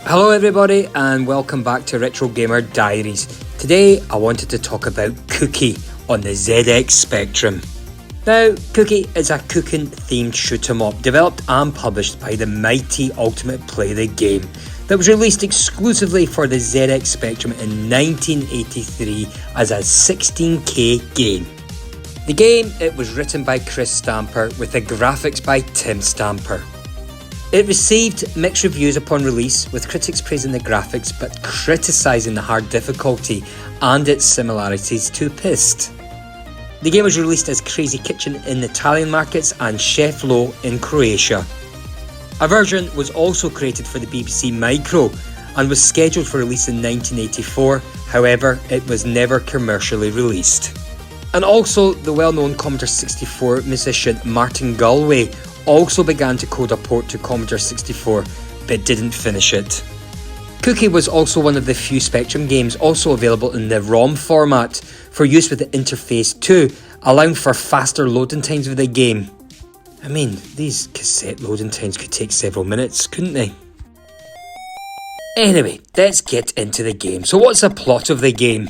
Hello everybody and welcome back to Retro Gamer Diaries. Today I wanted to talk about Cookie on the ZX Spectrum. Now, Cookie is a cooking themed shoot 'em up developed and published by the mighty Ultimate Play the Game that was released exclusively for the ZX Spectrum in 1983 as a 16K game. The game, it was written by Chris Stamper with the graphics by Tim Stamper. It received mixed reviews upon release, with critics praising the graphics but criticising the hard difficulty and its similarities to Pist. The game was released as Crazy Kitchen in Italian markets and Chef Lo in Croatia. A version was also created for the BBC Micro and was scheduled for release in 1984, however it was never commercially released. And also the well-known Commodore 64 musician Martin Galway also began to code a port to Commodore 64 but didn't finish it. Cookie was also one of the few Spectrum games also available in the ROM format for use with the Interface 2, allowing for faster loading times of the game. I mean, these cassette loading times could take several minutes, couldn't they? Anyway, let's get into the game. So what's the plot of the game?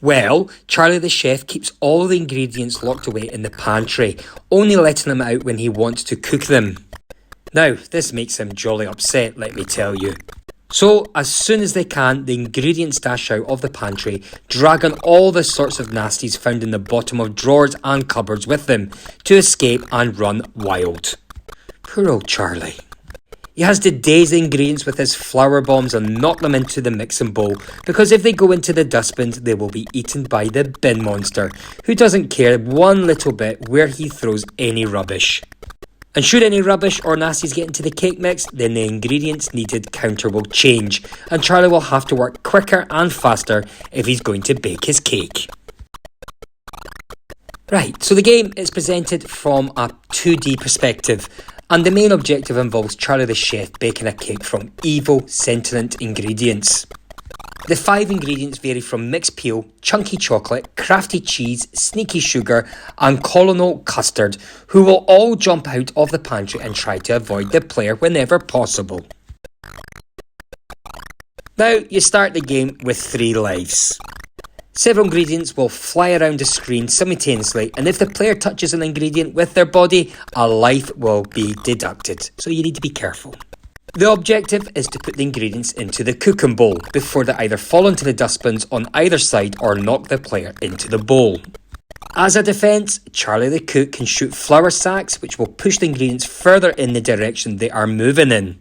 Well, Charlie the chef keeps all the ingredients locked away in the pantry, only letting them out when he wants to cook them. Now, this makes him jolly upset, let me tell you. So, as soon as they can, the ingredients dash out of the pantry, dragging all the sorts of nasties found in the bottom of drawers and cupboards with them, to escape and run wild. Poor old Charlie. He has to daze the ingredients with his flour bombs and knock them into the mixing bowl, because if they go into the dustbins, they will be eaten by the bin monster, who doesn't care one little bit where he throws any rubbish. And should any rubbish or nasties get into the cake mix, then the ingredients needed counter will change, and Charlie will have to work quicker and faster if he's going to bake his cake. Right, so the game is presented from a 2D perspective, and the main objective involves Charlie the chef baking a cake from evil, sentient ingredients. The 5 ingredients vary from mixed peel, chunky chocolate, crafty cheese, sneaky sugar and colonel custard, who will all jump out of the pantry and try to avoid the player whenever possible. Now you start the game with 3 lives. Several ingredients will fly around the screen simultaneously, and if the player touches an ingredient with their body, a life will be deducted, so you need to be careful. The objective is to put the ingredients into the cooking bowl before they either fall into the dustbins on either side or knock the player into the bowl. As a defence, Charlie the cook can shoot flour sacks which will push the ingredients further in the direction they are moving in.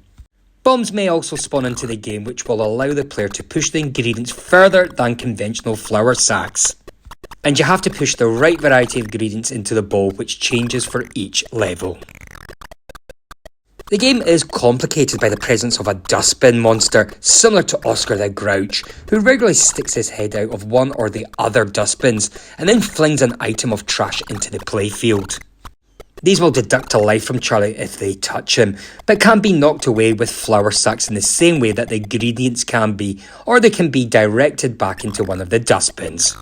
Bombs may also spawn into the game which will allow the player to push the ingredients further than conventional flour sacks. And you have to push the right variety of ingredients into the bowl, which changes for each level. The game is complicated by the presence of a dustbin monster similar to Oscar the Grouch, who regularly sticks his head out of one or the other dustbins and then flings an item of trash into the playfield. These will deduct a life from Charlie if they touch him, but can be knocked away with flour sacks in the same way that the ingredients can be, or they can be directed back into one of the dustbins.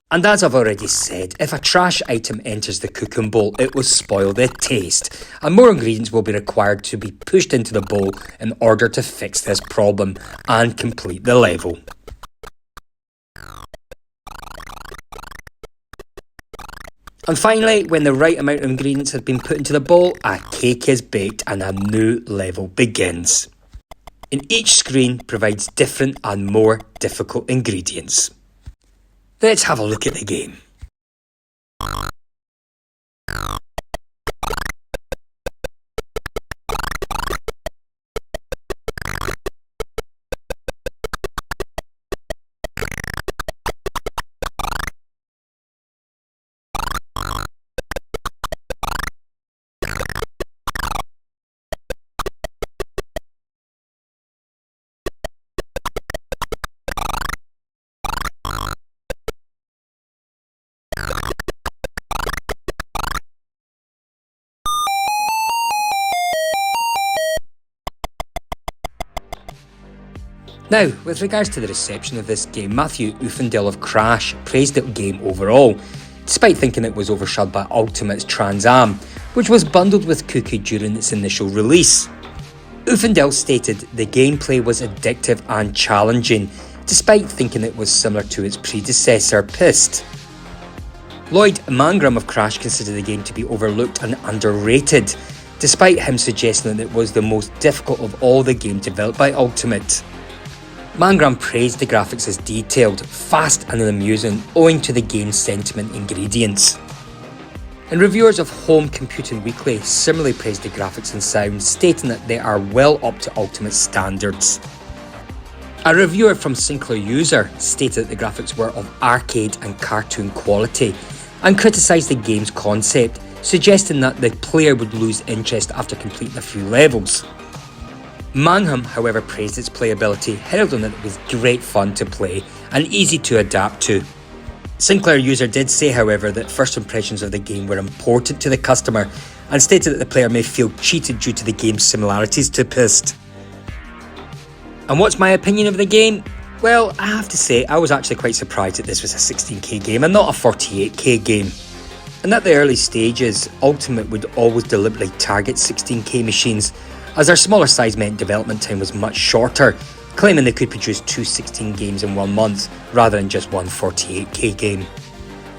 And as I've already said, if a trash item enters the cooking bowl, it will spoil the taste, and more ingredients will be required to be pushed into the bowl in order to fix this problem and complete the level. And finally, when the right amount of ingredients have been put into the bowl, a cake is baked and a new level begins. And each screen provides different and more difficult ingredients. Let's have a look at the game. Now, with regards to the reception of this game, Matthew Uffendale of Crash praised the game overall, despite thinking it was overshadowed by Ultimate's Trans Am, which was bundled with Cookie during its initial release. Uffendale stated the gameplay was addictive and challenging, despite thinking it was similar to its predecessor, Pissed. Lloyd Mangram of Crash considered the game to be overlooked and underrated, despite him suggesting that it was the most difficult of all the games developed by Ultimate. Mangram praised the graphics as detailed, fast and amusing owing to the game's sentiment ingredients. And reviewers of Home Computing Weekly similarly praised the graphics and sound, stating that they are well up to Ultimate standards. A reviewer from Sinclair User stated that the graphics were of arcade and cartoon quality and criticised the game's concept, suggesting that the player would lose interest after completing a few levels. Manham, however, praised its playability, heralding that it was great fun to play and easy to adapt to. Sinclair User did say, however, that first impressions of the game were important to the customer and stated that the player may feel cheated due to the game's similarities to Pissed. And what's my opinion of the game? Well, I have to say I was actually quite surprised that this was a 16k game and not a 48k game. And at the early stages, Ultimate would always deliberately target 16k machines, as their smaller size meant development time was much shorter, claiming they could produce 2 16 games in 1 month rather than just one 48k game.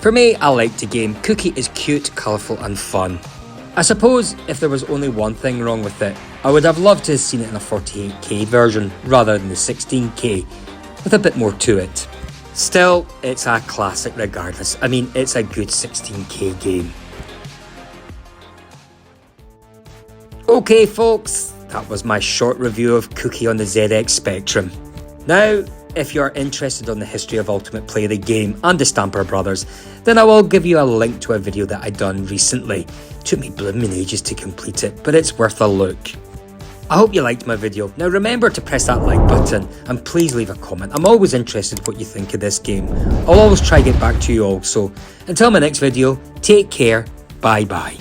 For me, I liked the game. Cookie is cute, colourful and fun. I suppose if there was only one thing wrong with it, I would have loved to have seen it in a 48k version rather than the 16k, with a bit more to it. Still, it's a classic regardless. I mean, it's a good 16k game. Okay folks, that was my short review of Cookie on the ZX Spectrum. Now, if you are interested on the history of Ultimate Play the game and the Stamper Brothers, then I will give you a link to a video that I done recently. Took me blooming ages to complete it, but it's worth a look. I hope you liked my video. Now remember to press that like button and please leave a comment. I'm always interested what you think of this game. I'll always try to get back to you all, so until my next video, take care, bye bye.